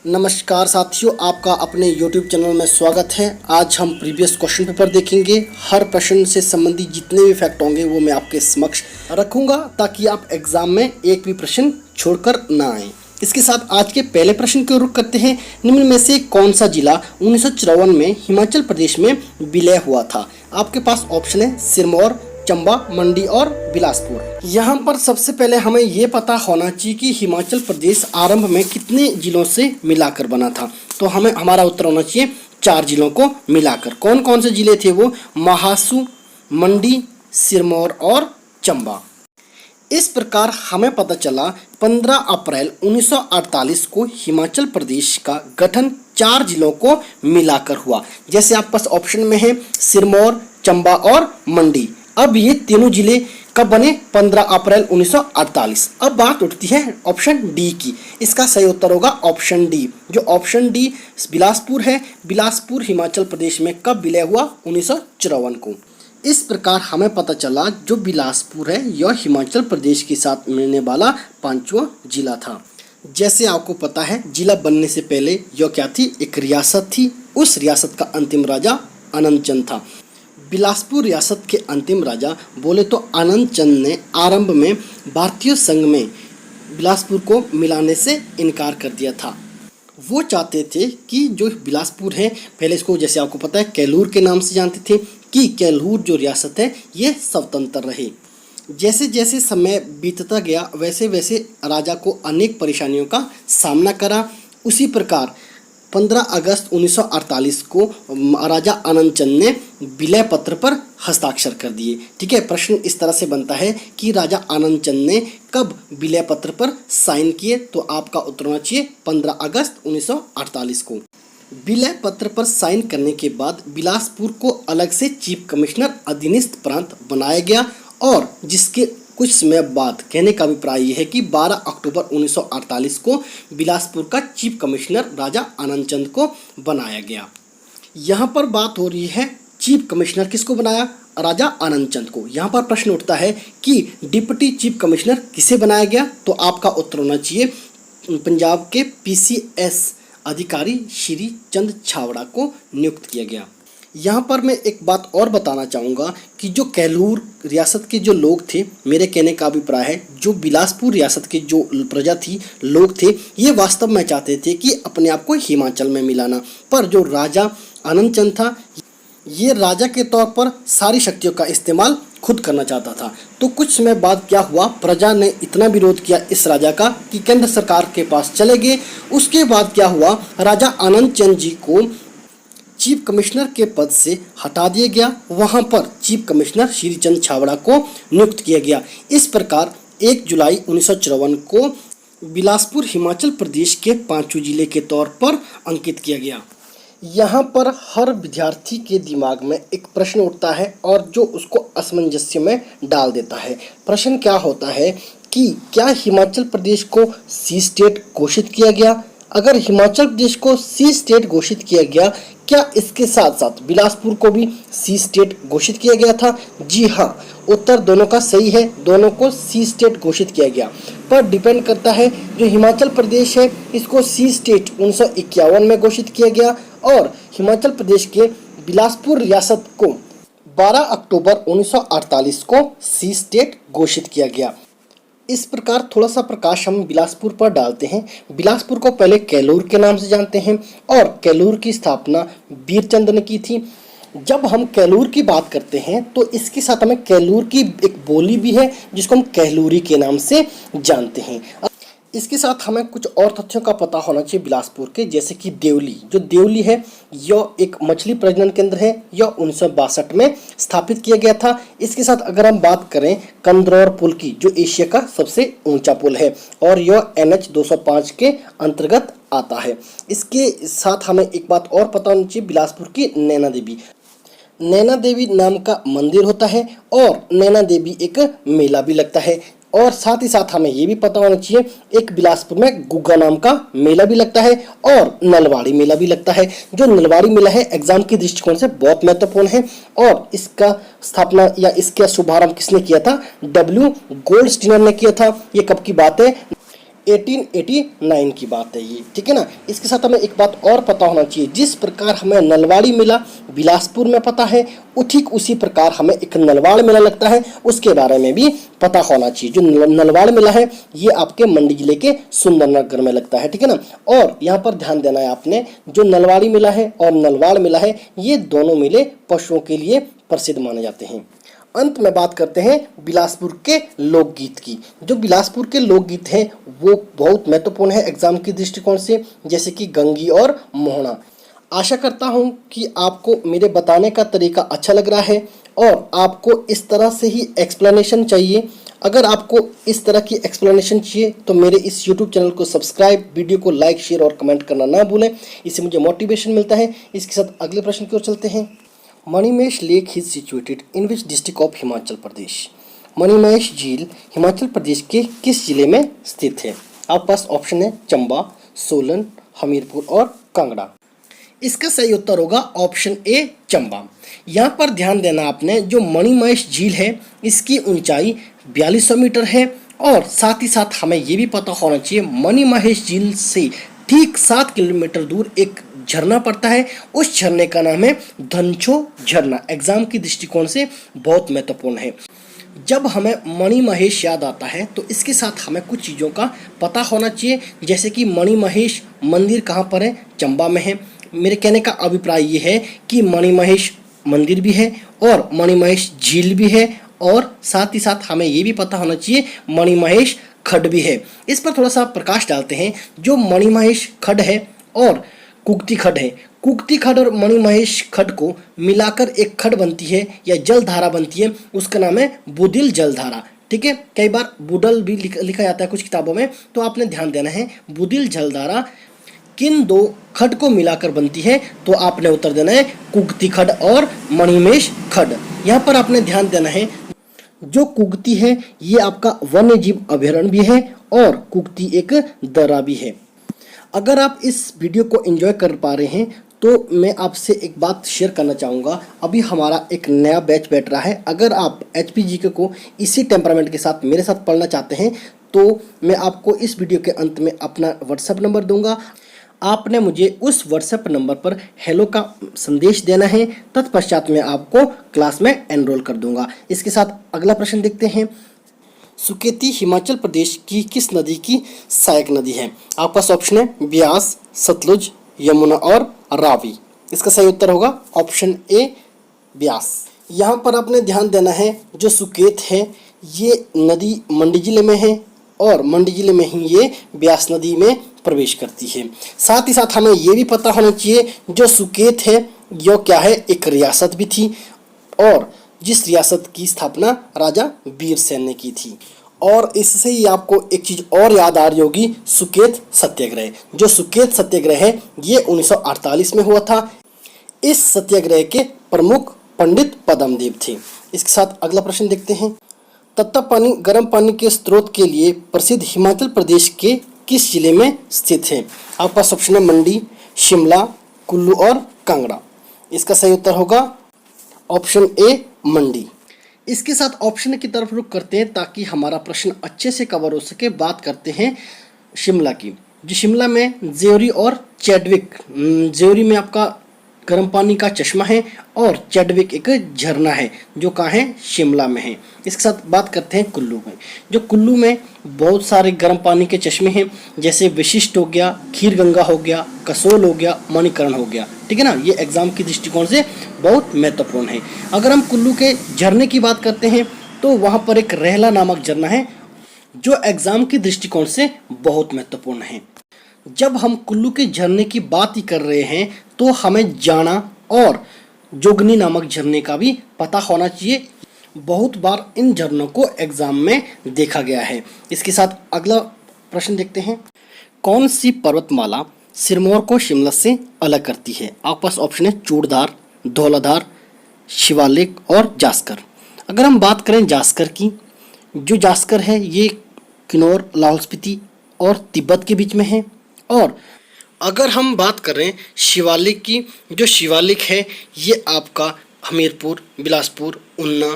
नमस्कार साथियों, आपका अपने YouTube चैनल में स्वागत है। आज हम प्रीवियस क्वेश्चन पेपर देखेंगे। हर प्रश्न से संबंधित जितने भी फैक्ट होंगे वो मैं आपके समक्ष रखूंगा ताकि आप एग्जाम में एक भी प्रश्न छोड़कर ना आए। इसके साथ आज के पहले प्रश्न की रुख करते हैं। निम्न में से कौन सा जिला 1954 में हिमाचल प्रदेश में विलय हुआ था? आपके पास ऑप्शन है सिरमौर, चंबा, मंडी और बिलासपुर। यहाँ पर सबसे पहले हमें ये पता होना चाहिए कि हिमाचल प्रदेश आरंभ में कितने जिलों से मिलाकर बना था। तो हमें हमारा उत्तर होना चाहिए 4 जिलों को मिलाकर। कौन कौन से जिले थे वो? महासू, मंडी, सिरमौर और चंबा। इस प्रकार हमें पता चला 15 अप्रैल 1948 को हिमाचल प्रदेश का गठन 4 जिलों को मिलाकर हुआ। जैसे आपके पास ऑप्शन में है सिरमौर, चंबा और मंडी। अब ये तीनों जिले कब बने? 15 अप्रैल 1948। अब बात उठती है ऑप्शन डी की। इसका सही उत्तर होगा ऑप्शन डी। जो ऑप्शन डी बिलासपुर है, बिलासपुर हिमाचल प्रदेश में कब विलय हुआ? 1954 को। इस प्रकार हमें पता चला जो बिलासपुर है यह हिमाचल प्रदेश के साथ मिलने वाला 5वां जिला था। जैसे आपको पता है जिला बनने से पहले यह क्या थी? एक रियासत थी। उस रियासत का अंतिम राजा आनंद चंद था। बिलासपुर रियासत के अंतिम राजा बोले तो आनंद चंद ने आरंभ में भारतीय संघ में बिलासपुर को मिलाने से इनकार कर दिया था। वो चाहते थे कि जो बिलासपुर है, पहले इसको जैसे आपको पता है कैलूर के नाम से जानते थे, कि कैलूर जो रियासत है ये स्वतंत्र रहे। जैसे जैसे समय बीतता गया वैसे वैसे राजा को अनेक परेशानियों का सामना करा। उसी प्रकार 15 अगस्त 1948 को राजा आनंद चंद ने विलय पत्र पर हस्ताक्षर कर दिए। ठीक है, प्रश्न इस तरह से बनता है कि राजा आनंद चंद ने कब विलय पत्र पर साइन किए? तो आपका उत्तर होना चाहिए 15 अगस्त 1948 को। विलय पत्र पर साइन करने के बाद बिलासपुर को अलग से चीफ कमिश्नर अधीनस्थ प्रांत बनाया गया और जिसके कुछ समय बाद कहने का अभिप्राय यह है कि 12 अक्टूबर 1948 को बिलासपुर का चीफ कमिश्नर राजा आनंद चंद को बनाया गया। यहाँ पर बात हो रही है चीफ कमिश्नर किसको बनाया? राजा आनंद चंद को। यहाँ पर प्रश्न उठता है कि डिप्टी चीफ कमिश्नर किसे बनाया गया? तो आपका उत्तर होना चाहिए पंजाब के PCS अधिकारी श्री चंद छावड़ा को नियुक्त किया गया। यहाँ पर मैं एक बात और बताना चाहूँगा कि जो कैलूर रियासत के जो लोग थे, मेरे कहने का अभिप्राय है जो बिलासपुर रियासत के जो प्रजा थी, लोग थे, ये वास्तव में चाहते थे कि अपने आप को हिमाचल में मिलाना। पर जो राजा आनंद चंद था ये राजा के तौर पर सारी शक्तियों का इस्तेमाल खुद करना चाहता था। तो कुछ समय बाद क्या हुआ, प्रजा ने इतना विरोध किया इस राजा का कि केंद्र सरकार के पास चले गए। उसके बाद क्या हुआ, राजा आनंद चंद जी को चीफ कमिश्नर के पद से हटा दिया गया। वहां पर चीफ कमिश्नर श्री चंद छावड़ा को नियुक्त किया गया। इस प्रकार 1 जुलाई 1954 को बिलासपुर हिमाचल प्रदेश के 5वें जिले के तौर पर अंकित किया गया। यहाँ पर हर विद्यार्थी के दिमाग में एक प्रश्न उठता है और जो उसको असमंजस्य में डाल देता है। प्रश्न क्या होता है कि क्या हिमाचल प्रदेश को सी स्टेट घोषित किया गया? अगर हिमाचल प्रदेश को सी स्टेट घोषित किया गया, क्या इसके साथ साथ बिलासपुर को भी सी स्टेट घोषित किया गया था? जी हाँ, उत्तर दोनों का सही है, दोनों को सी स्टेट घोषित किया गया। पर डिपेंड करता है जो हिमाचल प्रदेश है इसको सी स्टेट 1951 में घोषित किया गया और हिमाचल प्रदेश के बिलासपुर रियासत को 12 अक्टूबर 1948 को सी स्टेट घोषित किया गया। इस प्रकार थोड़ा सा प्रकाश हम बिलासपुर पर डालते हैं। बिलासपुर को पहले कैलूर के नाम से जानते हैं और कैलूर की स्थापना बीरचंद ने की थी। जब हम कैलूर की बात करते हैं तो इसके साथ हमें कैलूर की एक बोली भी है जिसको हम कैलूरी के नाम से जानते हैं। इसके साथ हमें कुछ और तथ्यों का पता होना चाहिए बिलासपुर के, जैसे कि देवली। जो देवली है यह एक मछली प्रजनन केंद्र है। यह 1962 में स्थापित किया गया था। इसके साथ अगर हम बात करें कंदरौर पुल की, जो एशिया का सबसे ऊंचा पुल है और यह NH 205 के अंतर्गत आता है। इसके साथ हमें एक बात और पता होनी चाहिए बिलासपुर की नैना देवी। नैना देवी नाम का मंदिर होता है और नैना देवी एक मेला भी लगता है। और साथ ही साथ हमें ये भी पता होना चाहिए एक बिलासपुर में गुग्गा नाम का मेला भी लगता है और नलवाड़ी मेला भी लगता है। जो नलवाड़ी मेला है एग्जाम के दृष्टिकोण से बहुत महत्वपूर्ण है और इसका स्थापना या इसका शुभारंभ किसने किया था? W गोल्डस्टीनर ने किया था। ये कब की बात है? 1889 की बात है ये, ठीक है ना। इसके साथ हमें एक बात और पता होना चाहिए, जिस प्रकार हमें नलवाड़ी मेला बिलासपुर में पता है, ठीक उसी प्रकार हमें एक नलवाड़ मेला लगता है, उसके बारे में भी पता होना चाहिए। जो नलवाड़ मेला है ये आपके मंडी जिले के सुंदरनगर में लगता है, ठीक है ना। और यहाँ पर ध्यान देना है आपने, जो नलवाड़ी मेला है और नलवाड़ मेला है ये दोनों मेले पशुओं के लिए प्रसिद्ध माने जाते हैं। अंत में बात करते हैं बिलासपुर के लोकगीत की। जो बिलासपुर के लोकगीत हैं वो बहुत महत्वपूर्ण है एग्जाम की दृष्टिकोण से, जैसे कि गंगी और मोहना। आशा करता हूं कि आपको मेरे बताने का तरीका अच्छा लग रहा है और आपको इस तरह से ही एक्सप्लेनेशन चाहिए। अगर आपको इस तरह की एक्सप्लेनेशन चाहिए तो मेरे इस YouTube चैनल को सब्सक्राइब, वीडियो को लाइक, शेयर और कमेंट करना ना भूलें, इससे मुझे मोटिवेशन मिलता है। इसके साथ अगले प्रश्न की ओर चलते हैं। Manimahesh lake is situated in which district of Himachal Pradesh. Manimahesh झील हिमाचल प्रदेश के किस जिले में स्थित है? आपके पास ऑप्शन है चंबा, सोलन, हमीरपुर और कांगड़ा। इसका सही उत्तर होगा ऑप्शन ए चंबा। यहाँ पर ध्यान देना आपने, जो मणिमहेश झील है इसकी ऊंचाई 4200 मीटर है और साथ ही साथ हमें ये भी पता होना चाहिए मणिमहेश झील से ठीक 7 किलोमीटर दूर एक झरना पड़ता है, उस झरने का नाम है धनछो झरना। एग्जाम की दृष्टिकोण से बहुत महत्वपूर्ण है। जब हमें मणिमहेश याद आता है तो इसके साथ हमें कुछ चीज़ों का पता होना चाहिए, जैसे कि मणिमहेश मंदिर कहाँ पर है? चंबा में है। मेरे कहने का अभिप्राय ये है कि मणिमहेश मंदिर भी है और मणिमहेश झील भी है और साथ ही साथ हमें ये भी पता होना चाहिए मणिमहेश खड्ड भी है। इस पर थोड़ा सा प्रकाश डालते हैं। जो मणिमहेश खड्ड है और कुगती खड्ड है, कुगती खड्ड और मणिमहेश खड्ड को मिलाकर एक खड्ड बनती है या जलधारा बनती है, उसका नाम है बुदिल जलधारा, ठीक है। कई बार बुडल भी लिखा जाता है कुछ किताबों में, तो आपने ध्यान देना है बुदिल जलधारा किन दो खड्ड को मिलाकर बनती है, तो आपने उत्तर देना है कुगती खड्ड और मणिमहेश खड्ड। यहाँ पर आपने ध्यान देना है, जो कुगती है ये आपका वन्य जीव अभयारण्य भी है और कुगती एक दर्रा भी है। अगर आप इस वीडियो को एंजॉय कर पा रहे हैं तो मैं आपसे एक बात शेयर करना चाहूँगा। अभी हमारा एक नया बैच बैठ रहा है। अगर आप HPGK को इसी टेम्परामेंट के साथ मेरे साथ पढ़ना चाहते हैं तो मैं आपको इस वीडियो के अंत में अपना व्हाट्सएप नंबर दूंगा। आपने मुझे उस व्हाट्सएप नंबर पर हेलो का संदेश देना है, तत्पश्चात मैं आपको क्लास में एनरोल कर दूंगा। इसके साथ अगला प्रश्न देखते हैं। सुकेती हिमाचल प्रदेश की किस नदी की सहायक नदी है? आपके पास ऑप्शन है ब्यास, सतलुज, यमुना और रावी। इसका सही उत्तर होगा ऑप्शन ए ब्यास। यहाँ पर आपने ध्यान देना है, जो सुकेत है ये नदी मंडी जिले में है और मंडी जिले में ही ये ब्यास नदी में प्रवेश करती है। साथ ही साथ हमें ये भी पता होना चाहिए, जो सुकेत है यो क्या है, एक रियासत भी थी और जिस रियासत की स्थापना राजा वीरसेन ने की थी। और इससे ही आपको एक चीज़ और याद आ रही होगी, सुकेत सत्याग्रह। जो सुकेत सत्याग्रह है ये 1948 में हुआ था। इस सत्याग्रह के प्रमुख पंडित पद्मदेव थे। इसके साथ अगला प्रश्न देखते हैं। तत्ता पानी गर्म पानी के स्रोत के लिए प्रसिद्ध हिमाचल प्रदेश के किस जिले में स्थित है? आपके पास ऑप्शन है मंडी, शिमला, कुल्लू और कांगड़ा। इसका सही उत्तर होगा ऑप्शन ए मंडी। इसके साथ ऑप्शन की तरफ रुख करते हैं ताकि हमारा प्रश्न अच्छे से कवर हो सके। बात करते हैं शिमला की। जो शिमला में जेवरी और चैडविक, जेवरी में आपका गर्म पानी का चश्मा है और चैडविक एक झरना है जो कहाँ है, शिमला में है। इसके साथ बात करते हैं कुल्लू में। जो कुल्लू में बहुत सारे गर्म पानी के चश्मे हैं, जैसे विशिष्ट हो गया, खीर गंगा हो गया, कसोल हो गया, मणिकरण हो गया, ठीक है ना। ये एग्जाम की दृष्टिकोण से बहुत महत्वपूर्ण है। अगर हम कुल्लू के झरने की बात करते हैं तो वहाँ पर एक रहला नामक झरना है जो एग्जाम की दृष्टिकोण से बहुत महत्वपूर्ण है। जब हम कुल्लू के झरने की बात ही कर रहे हैं तो हमें जाना और जोगनी नामक झरने का भी पता होना चाहिए। बहुत बार इन झरनों को एग्जाम में देखा गया है। इसके साथ अगला प्रश्न देखते हैं। कौन सी पर्वतमाला सिरमौर को शिमला से अलग करती है? आपके पास ऑप्शन है चूड़धार, धौलाधार, शिवालिक और जास्कर। अगर हम बात करें जास्कर की, जो जास्कर है ये किन्नौर, लाहौल स्पीति और तिब्बत के बीच में है। और अगर हम बात करें शिवालिक की, जो शिवालिक है ये आपका हमीरपुर, बिलासपुर, ऊना,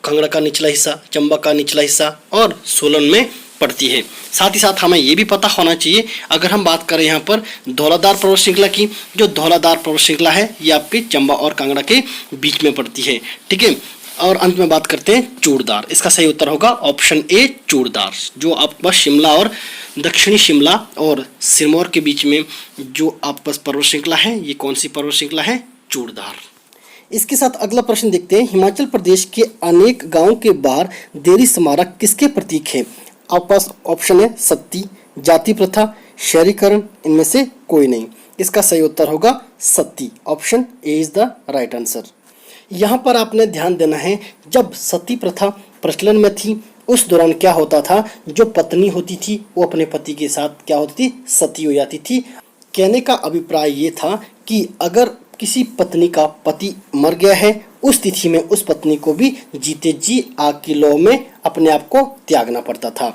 कांगड़ा का निचला हिस्सा, चंबा का निचला हिस्सा और सोलन में पड़ती है। साथ ही साथ हमें ये भी पता होना चाहिए, अगर हम बात करें यहाँ पर धौलाधार पर्वत श्रृंखला की, जो धौलाधार पर्वत श्रृंखला है ये आपके चंबा और कांगड़ा के बीच में पड़ती है, ठीक है। और अंत में बात करते हैं चूड़दार। इसका सही उत्तर होगा ऑप्शन ए चूड़दार, जो आपके पास शिमला और दक्षिणी शिमला और सिरमौर के बीच में जो आपके पास पर्वत श्रृंखला है, ये कौन सी पर्वत श्रृंखला है? चूड़दार। इसके साथ अगला प्रश्न देखते हैं, हिमाचल प्रदेश के अनेक गांव के बाहर देरी स्मारक किसके प्रतीक है? आपके पास ऑप्शन है सती, जाति प्रथा, शहरीकरण, इनमें से कोई नहीं। इसका सही उत्तर होगा Sati, option A is the right answer. यहाँ पर आपने ध्यान देना है, जब सती प्रथा प्रचलन में थी उस दौरान क्या होता था, जो पत्नी होती थी वो अपने पति के साथ क्या होती थी, सती हो जाती थी। कहने का अभिप्राय ये था कि अगर किसी पत्नी का पति मर गया है, उस तिथि में उस पत्नी को भी जीते जी आग की लौ में अपने आप को त्यागना पड़ता था।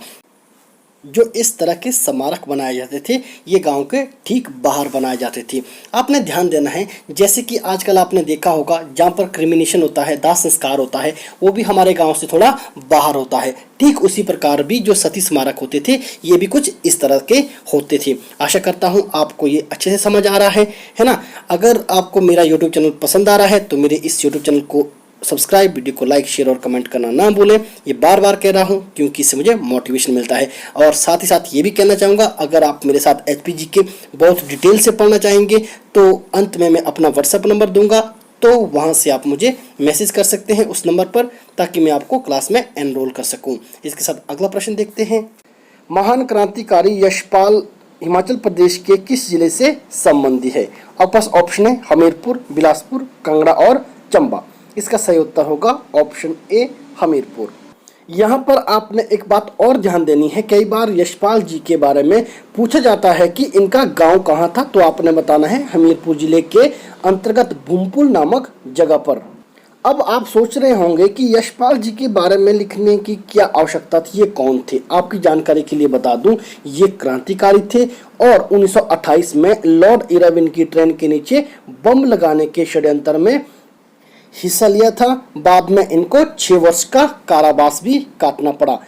जो इस तरह के स्मारक बनाए जाते थे ये गांव के ठीक बाहर बनाए जाते थे। आपने ध्यान देना है, जैसे कि आजकल आपने देखा होगा जहाँ पर क्रिमिनेशन होता है, दाह संस्कार होता है, वो भी हमारे गांव से थोड़ा बाहर होता है। ठीक उसी प्रकार भी जो सती स्मारक होते थे ये भी कुछ इस तरह के होते थे। आशा करता हूँ आपको ये अच्छे से समझ आ रहा है ना। अगर आपको मेरा यूट्यूब चैनल पसंद आ रहा है तो मेरे इस यूट्यूब चैनल को सब्सक्राइब, वीडियो को लाइक, शेयर और कमेंट करना ना भूलें। ये बार बार कह रहा हूँ क्योंकि इससे मुझे मोटिवेशन मिलता है। और साथ ही साथ ये भी कहना चाहूँगा, अगर आप मेरे साथ एचपीजी के बहुत डिटेल से पढ़ना चाहेंगे तो अंत में मैं अपना व्हाट्सएप नंबर दूंगा, तो वहाँ से आप मुझे मैसेज कर सकते हैं उस नंबर पर, ताकि मैं आपको क्लास में एनरोल कर सकूँ। इसके साथ अगला प्रश्न देखते हैं, महान क्रांतिकारी यशपाल हिमाचल प्रदेश के किस जिले से संबंधी है? आपके पास ऑप्शन है हमीरपुर, बिलासपुर, कांगड़ा और चंबा। इसका सही उत्तर होगा ऑप्शन ए हमीरपुर। यहाँ पर आपने एक बात और ध्यान देनी है, कई बार यशपाल जी के बारे में पूछा जाता है कि इनका गांव कहाँ था, तो आपने बताना है हमीरपुर जिले के अंतर्गत भूमपुल नामक जगह पर। अब आप सोच रहे होंगे कि यशपाल जी के बारे में लिखने की क्या आवश्यकता थी, ये कौन थे? आपकी जानकारी के लिए बता दूं, ये क्रांतिकारी थे और 1928 में लॉर्ड इरविन की ट्रेन के नीचे बम लगाने के षड्यंत्र में हिस्सा लिया था। बाद में इनको 6 वर्ष का कारावास भी काटना पड़ा।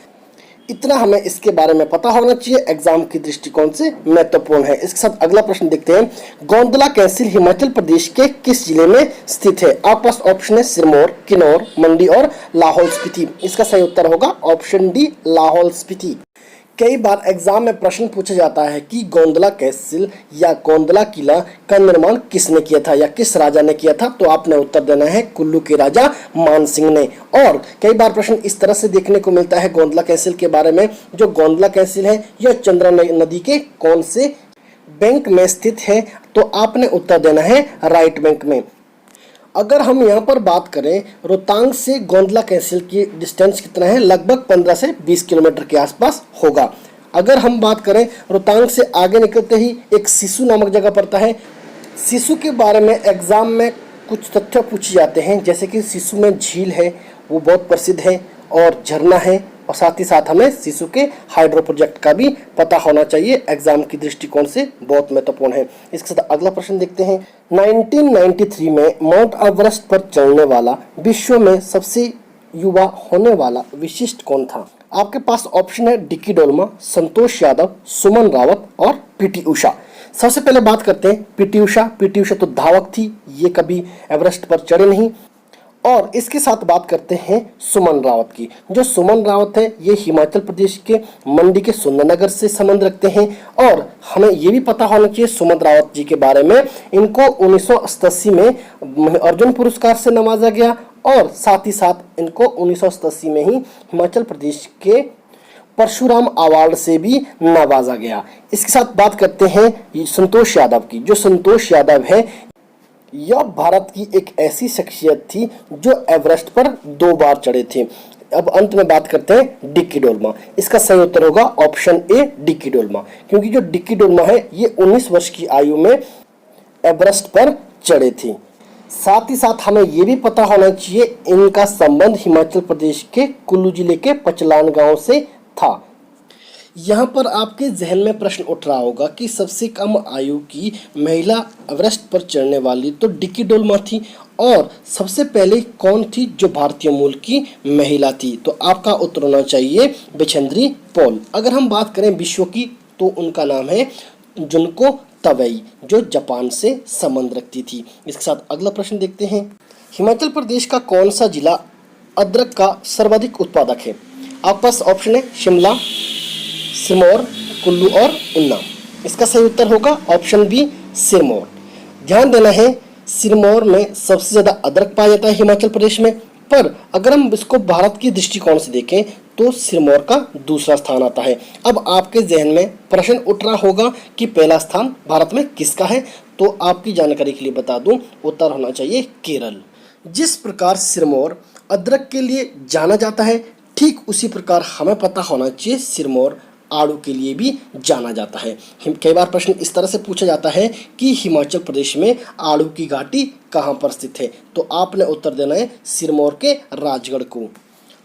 इतना हमें इसके बारे में पता होना चाहिए, एग्जाम की दृष्टिकोण से महत्वपूर्ण है। इसके साथ अगला प्रश्न देखते हैं, गोंदला तहसील हिमाचल प्रदेश के किस जिले में स्थित है? आपके पास ऑप्शन है सिरमौर, किन्नौर, मंडी और लाहौल स्पीति। इसका सही उत्तर होगा ऑप्शन डी लाहौल स्पीति। कई बार एग्जाम में प्रश्न पूछा जाता है कि गोंदला कैसल या गोंदला किला का निर्माण किसने किया था या किस राजा ने किया था, तो आपने उत्तर देना है कुल्लू के राजा मान सिंह ने। और कई बार प्रश्न इस तरह से देखने को मिलता है गोंदला कैसल के बारे में, जो गोंदला कैसल है यह चंद्रा नदी के कौन से बैंक में स्थित है, तो आपने उत्तर देना है राइट बैंक में। अगर हम यहाँ पर बात करें रोहतांग से गोंदला कैसल की डिस्टेंस कितना है, लगभग 15 से 20 किलोमीटर के आसपास होगा। अगर हम बात करें रोहतांग से आगे निकलते ही एक सिसु नामक जगह पड़ता है। सिसु के बारे में एग्जाम में कुछ तथ्य पूछे जाते हैं, जैसे कि सिसु में झील है वो बहुत प्रसिद्ध है और झरना है, और साथ ही साथ हमें सिसु के हाइड्रो प्रोजेक्ट का भी पता होना चाहिए, एग्जाम की दृष्टिकोण से बहुत महत्वपूर्ण है। इसके साथ अगला प्रश्न देखते हैं, 1993 में माउंट एवरेस्ट पर चढ़ने वाला विश्व में सबसे युवा होने वाला विशिष्ट कौन था? आपके पास ऑप्शन है डिकी डोलमा, संतोष यादव, सुमन रावत और पीटी उषा। सबसे पहले बात करते हैं पीटी उषा। पीटी उषा तो धावक थी, ये कभी एवरेस्ट पर चढ़े नहीं। और इसके साथ बात करते हैं सुमन रावत की। जो सुमन रावत है ये हिमाचल प्रदेश के मंडी के सुंदरनगर से संबंध रखते हैं। और हमें ये भी पता होना चाहिए सुमन रावत जी के बारे में, इनको 1987 में अर्जुन पुरस्कार से नवाजा गया और साथ ही साथ इनको 1987 में ही हिमाचल प्रदेश के परशुराम अवार्ड से भी नवाजा गया। इसके साथ बात करते हैं संतोष यादव की। जो संतोष यादव है यह भारत की एक ऐसी शख्सियत थी जो एवरेस्ट पर 2 बार चढ़े थे। अब अंत में बात करते हैं डिकी डोलमा। इसका सही उत्तर होगा ऑप्शन ए डिकी डोलमा, क्योंकि जो डिकी डोलमा है ये 19 वर्ष की आयु में एवरेस्ट पर चढ़े थे। साथ ही साथ हमें ये भी पता होना चाहिए इनका संबंध हिमाचल प्रदेश के कुल्लू जिले के पचलान गांव से था। यहाँ पर आपके जहन में प्रश्न उठ रहा होगा कि सबसे कम आयु की महिला एवरेस्ट पर चढ़ने वाली तो डिकी डोलमा थी, और सबसे पहले कौन थी जो भारतीय मूल की महिला थी? तो आपका उत्तर होना चाहिए बिछेंद्री पॉल। अगर हम बात करें विश्व की तो उनका नाम है जुनको तवेई, जो जापान से संबंध रखती थी। इसके साथ अगला प्रश्न देखते हैं। हिमाचल प्रदेश का कौन सा जिला अदरक का सर्वाधिक उत्पादक है? आपके पास ऑप्शन है शिमला, सिरमौर, कुल्लू और ऊना। इसका सही उत्तर होगा ऑप्शन बी सिरमौर। ध्यान देना है, सिरमौर में सबसे ज्यादा अदरक पाया जाता है हिमाचल प्रदेश में, पर अगर हम इसको भारत की दृष्टिकोण से देखें तो सिरमौर का दूसरा स्थान आता है। अब आपके जहन में प्रश्न उठ रहा होगा कि पहला स्थान भारत में किसका है? तो आपकी जानकारी के लिए बता दूं, उत्तर होना चाहिए केरल। जिस प्रकार सिरमौर अदरक के लिए जाना जाता है, ठीक उसी प्रकार हमें पता होना चाहिए सिरमौर आड़ू के लिए भी जाना जाता है। कई बार प्रश्न इस तरह से पूछा जाता है कि हिमाचल प्रदेश में आड़ू की घाटी कहाँ पर स्थित है? तो आपने उत्तर देना है सिरमौर के राजगढ़ को।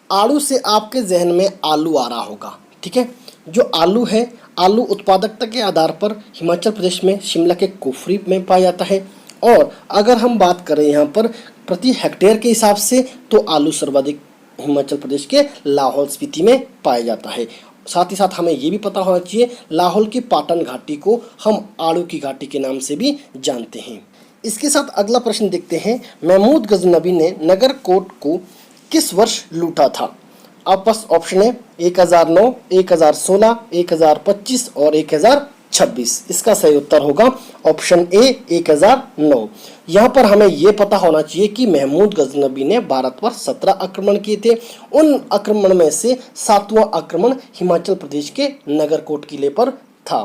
आड़ू से आपके जहन में आलू आ रहा होगा, ठीक है। जो आलू है, आलू उत्पादकता के आधार पर हिमाचल प्रदेश में शिमला के कुफरी में पाया जाता है। और अगर हम बात करें यहाँ पर प्रति हेक्टेयर के हिसाब से, तो आलू सर्वाधिक हिमाचल प्रदेश के लाहौल स्पीति में पाया जाता है। साथ ही साथ हमें ये भी पता होना चाहिए लाहौल की पाटन घाटी को हम आड़ू की घाटी के नाम से भी जानते हैं। इसके साथ अगला प्रश्न देखते हैं। महमूद गजनबी ने नगरकोट को किस वर्ष लूटा था? आप पास ऑप्शन है 1009, 1016, 1025 और 1026। इसका सही उत्तर होगा ऑप्शन ए 1009। यहाँ पर हमें यह पता होना चाहिए कि महमूद गजनबी ने भारत पर 17 आक्रमण किए थे। उन आक्रमण में से 7वां आक्रमण हिमाचल प्रदेश के नगरकोट किले पर था।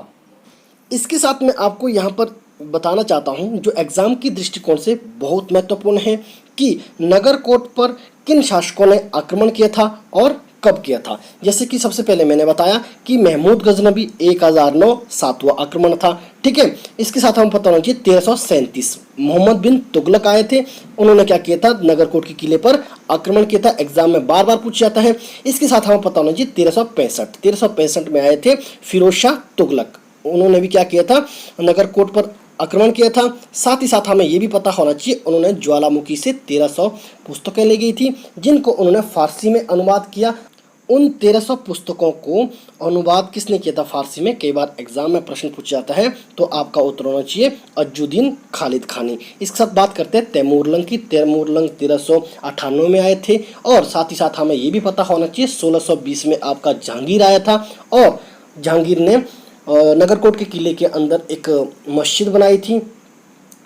इसके साथ मैं आपको यहाँ पर बताना चाहता हूँ जो एग्जाम की दृष्टिकोण से बहुत महत्वपूर्ण है कि नगरकोट पर किन शासकों ने आक्रमण किया था और कब किया था। जैसे कि सबसे पहले मैंने बताया कि महमूद गजनबी 1009 7वां आक्रमण था, ठीक है। इसके साथ हम पता होना चाहिए 1337 मोहम्मद बिन तुगलक आए थे। उन्होंने क्या किया था? नगरकोट के किले पर आक्रमण किया था। एग्जाम में बार बार पूछा जाता है। इसके साथ हमें पता होना चाहिए 1365 में आए थे फिरोज शाह तुगलक। उन्होंने भी क्या किया था? नगरकोट पर आक्रमण किया था। साथ ही साथ हमें यह भी पता होना चाहिए उन्होंने ज्वालामुखी से 1300 पुस्तकें ले गई थी, जिनको उन्होंने फारसी में अनुवाद किया। उन 1300 पुस्तकों को अनुवाद किसने किया था फारसी में? कई बार एग्जाम में प्रश्न पूछा जाता है, तो आपका उत्तर होना चाहिए अज्जुद्दीन खालिद खानी। इसके साथ बात करते हैं तैमूरलंग की। तैमूरलंग 1398 में आए थे। और साथ ही साथ हमें ये भी पता होना चाहिए 1620 में आपका जहांगीर आया था और जहांगीर ने नगरकोट के किले के अंदर एक मस्जिद बनाई थी।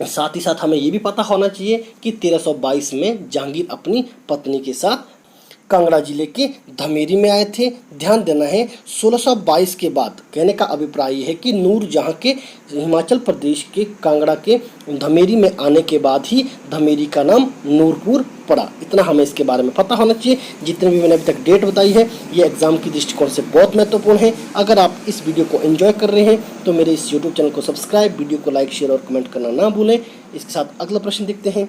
साथ ही साथ हमें ये भी पता होना चाहिए कि 1322 में जहांगीर अपनी पत्नी के साथ कांगड़ा जिले के धमेरी में आए थे। ध्यान देना है 1622 के बाद, कहने का अभिप्राय है कि नूरजहां के हिमाचल प्रदेश के कांगड़ा के धमेरी में आने के बाद ही धमेरी का नाम नूरपुर पड़ा। इतना हमें इसके बारे में पता होना चाहिए। जितने भी मैंने अभी तक डेट बताई है ये एग्जाम की दृष्टिकोण से बहुत महत्वपूर्ण है। अगर आप इस वीडियो को एंजॉय कर रहे हैं तो मेरे इस यूट्यूब चैनल को सब्सक्राइब, वीडियो को लाइक, शेयर और कमेंट करना ना भूलें। इसके साथ अगला प्रश्न देखते हैं।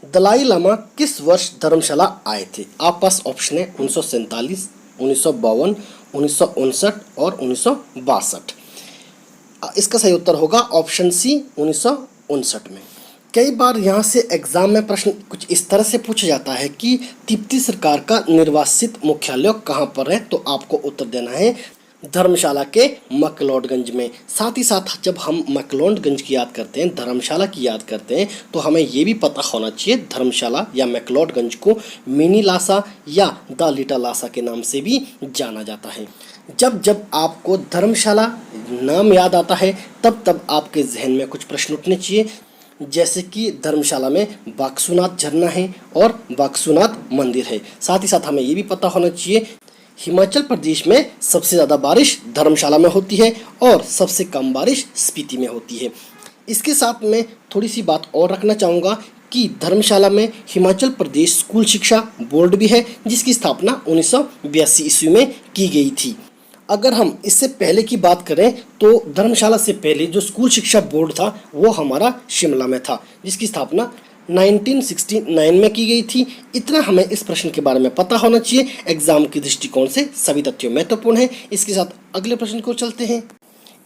दलाई लामा किस वर्ष धर्मशाला आए थे? आप पास ऑप्शन है 1947, 1952, 1959 और 1962। इसका सही उत्तर होगा ऑप्शन सी 1959 में। कई बार यहाँ से एग्जाम में प्रश्न कुछ इस तरह से पूछा जाता है कि तिब्बती सरकार का निर्वासित मुख्यालय कहाँ पर है? तो आपको उत्तर देना है धर्मशाला के मैक्लोडगंज में। साथ ही साथ जब हम मैक्लोडगंज की याद करते हैं, धर्मशाला की याद करते हैं, तो हमें ये भी पता होना चाहिए धर्मशाला या मैक्लोडगंज को मिनी लासा या द लिटिल लासा के नाम से भी जाना जाता है। जब जब आपको धर्मशाला नाम याद आता है तब तब आपके जहन में कुछ प्रश्न उठने चाहिए, जैसे कि धर्मशाला में बाक्सूनाथ झरना है और बाक्सूनाथ मंदिर है। साथ ही साथ हमें ये भी पता होना चाहिए हिमाचल प्रदेश में सबसे ज़्यादा बारिश धर्मशाला में होती है और सबसे कम बारिश स्पीति में होती है। इसके साथ मैं थोड़ी सी बात और रखना चाहूँगा कि धर्मशाला में हिमाचल प्रदेश स्कूल शिक्षा बोर्ड भी है, जिसकी स्थापना 1982 ईस्वी में की गई थी। अगर हम इससे पहले की बात करें तो धर्मशाला से पहले जो स्कूल शिक्षा बोर्ड था वो हमारा शिमला में था, जिसकी स्थापना 1969 में की गई थी। इतना हमें इस प्रश्न के बारे में पता होना चाहिए। एग्जाम की दृष्टिकोण से सभी तथ्य महत्वपूर्ण है। इसके साथ अगले प्रश्न को चलते हैं।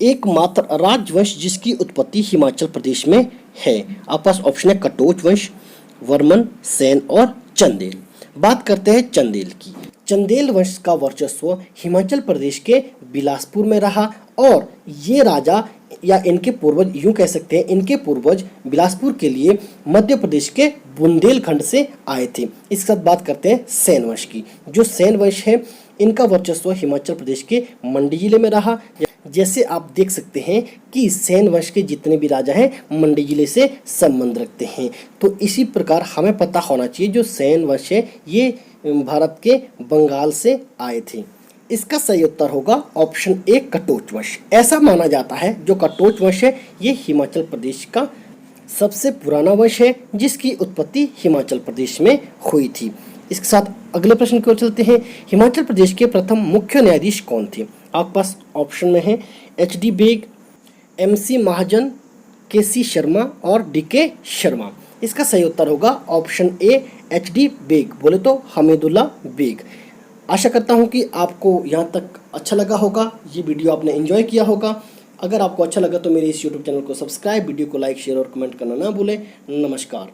एकमात्र राजवंश जिसकी उत्पत्ति हिमाचल प्रदेश में है। आपके पास ऑप्शन है कटोच वंश, वर्मन, सेन और चंदेल। बात करते हैं चंदेल की। चंदेल वंश का वर्चस्व हिमाचल प्रदेश के बिलासपुर में रहा और ये राजा या इनके पूर्वज, यूं कह सकते हैं इनके पूर्वज बिलासपुर के लिए मध्य प्रदेश के बुंदेलखंड से आए थे। इसके साथ बात करते हैं सेन वंश की। जो सेन वंश है इनका वर्चस्व हिमाचल प्रदेश के मंडी जिले में रहा। जैसे आप देख सकते हैं कि सेन वंश के जितने भी राजा हैं मंडी जिले से संबंध रखते हैं। तो इसी प्रकार हमें पता होना चाहिए जो सेन वंश है ये भारत के बंगाल से आए थे। इसका सही उत्तर होगा ऑप्शन ए, कटोच वंश। ऐसा माना जाता है जो कटोच वंश है ये हिमाचल प्रदेश का सबसे पुराना वंश है जिसकी उत्पत्ति हिमाचल प्रदेश में हुई थी। इसके साथ अगले प्रश्न की ओर चलते हैं। हिमाचल प्रदेश के प्रथम मुख्य न्यायाधीश कौन थे? आपके पास ऑप्शन में है HD. Beg, MC. Mahajan, KC. Sharma और डी.के. शर्मा। इसका सही उत्तर होगा ऑप्शन ए, एच.डी. बेग, बोले तो हमीदुल्ला बेग। आशा करता हूँ कि आपको यहाँ तक अच्छा लगा होगा, ये वीडियो आपने एंजॉय किया होगा। अगर आपको अच्छा लगा तो मेरे इस यूट्यूब चैनल को सब्सक्राइब, वीडियो को लाइक, शेयर और कमेंट करना ना भूलें। नमस्कार।